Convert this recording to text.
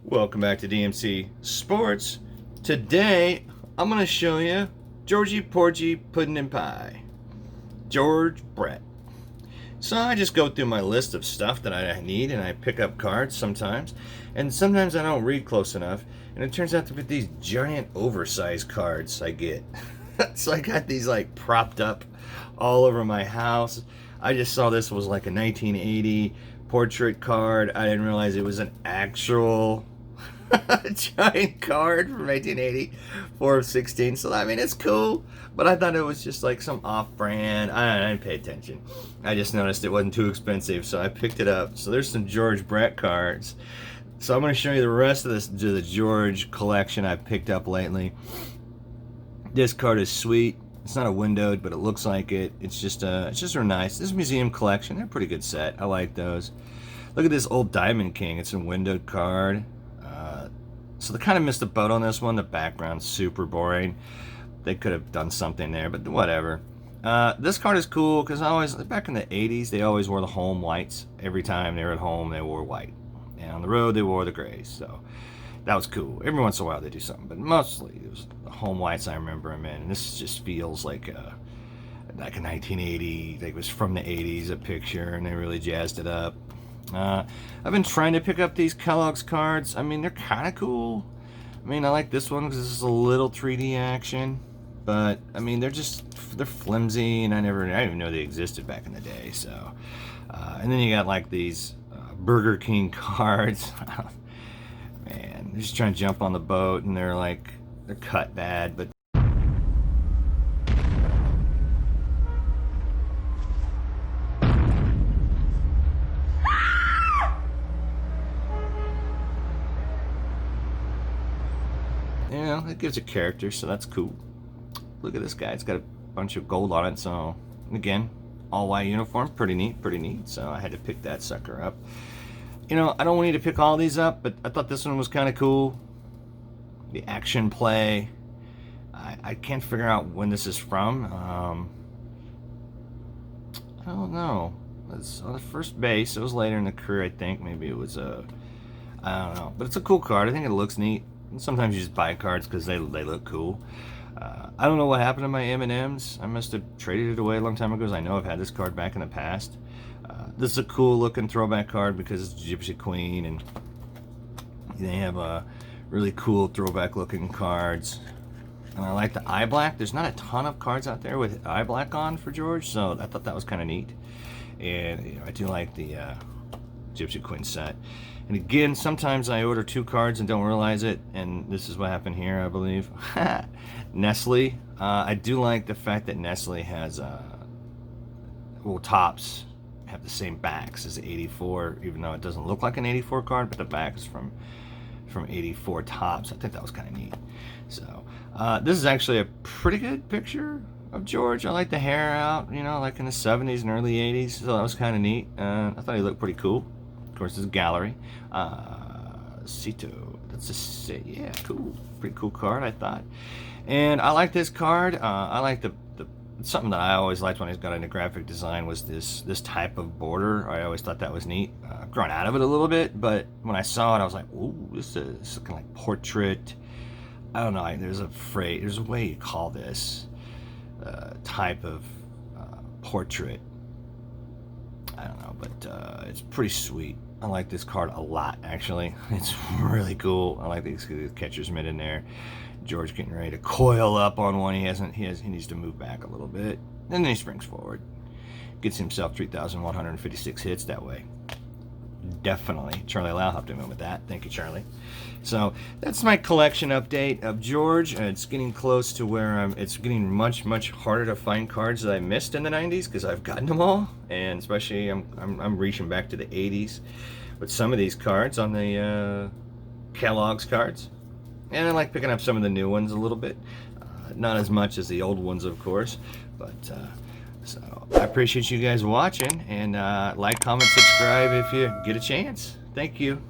Welcome back to DMC Sports. Today, I'm going to show you Georgie Porgy Puddin' and Pie. George Brett. So I just go through my list of stuff that I need and I pick up cards sometimes. And sometimes I don't read close enough. And it turns out to be these giant oversized cards I get. So I got these like propped up all over my house. I just saw this was like a 1980 portrait card. I didn't realize it was an actual giant card from 1980, 4 of 16. So I mean, it's cool, but I thought it was just like some off-brand. I didn't pay attention. I just noticed it wasn't too expensive, so I picked it up. So there's some George Brett cards. So I'm going to show you the rest of the George collection I've picked up lately. This card is sweet. It's not a windowed, but it looks like it. It's just real nice. This is a museum collection. They're a pretty good set. I like those. Look at this old Diamond King. It's a windowed card. So they kind of missed the boat on this one. The background's super boring. They could have done something there, but whatever. This card is cool because back in the 80s, they always wore the home whites. Every time they were at home, they wore white. And on the road, they wore the grays. So that was cool. Every once in a while, they do something, but mostly it was the home whites I remember them in. And this just feels like a 1980, I think it was from the 80s, a picture, and they really jazzed it up. I've been trying to pick up these Kellogg's cards. I mean, they're kind of cool. I mean, I like this one because this is a little 3D action, but I mean, they're flimsy, and I didn't even know they existed back in the day. So, and then you got like these Burger King cards. Man, they're just trying to jump on the boat, and they're cut bad, but. You know, it gives a character, so that's cool. Look at this guy. It's got a bunch of gold on it, so again, all white uniform. Pretty neat. So I had to pick that sucker up. You know, I don't need to pick all these up, but I thought this one was kind of cool. The action play. I can't figure out when this is from. I don't know. It's on the first base. It was later in the career, I think. Maybe it was I don't know. But it's a cool card. I think it looks neat. And sometimes you just buy cards because they look cool. I don't know what happened to my M&Ms. I must have traded it away a long time ago because I know I've had this card back in the past. This is a cool looking throwback card because it's Gypsy Queen, and they have really cool throwback looking cards. And I like the eye black. There's not a ton of cards out there with eye black on for George, so I thought that was kind of neat. And you know, I do like the Gypsy Queen set. And again, sometimes I order 2 cards and don't realize it, and this is what happened here, I believe. Nestle. I do like the fact that Nestle has tops have the same backs as the 84, even though it doesn't look like an 84 card, but the back is from 84 tops. I think that was kind of neat. So this is actually a pretty good picture of George. I like the hair out, you know, like in the 70s and early 80s, so that was kind of neat. I thought he looked pretty cool. Of course, this is gallery. Cito. Yeah, cool. Pretty cool card, I thought. And I like this card. I like something that I always liked when I got into graphic design was this type of border. I always thought that was neat. I've grown out of it a little bit, but when I saw it, I was like, ooh, this is looking like portrait. I don't know. There's a way you call this type of portrait. I don't know, but it's pretty sweet. I like this card a lot, actually. It's really cool. I like these catcher's mitt in there. George getting ready to coil up on one. He needs to move back a little bit. And then he springs forward. Gets himself 3,156 hits that way. Definitely. Charlie Lau helped him with that. Thank you, Charlie. So that's my collection update of George. It's getting close to where it's getting much harder to find cards that I missed in the 90s because I've gotten them all, and especially I'm reaching back to the 80s with some of these cards on the Kellogg's cards, and I like picking up some of the new ones a little bit. Not as much as the old ones, of course, but so I appreciate you guys watching, and like, comment, subscribe if you get a chance. Thank you.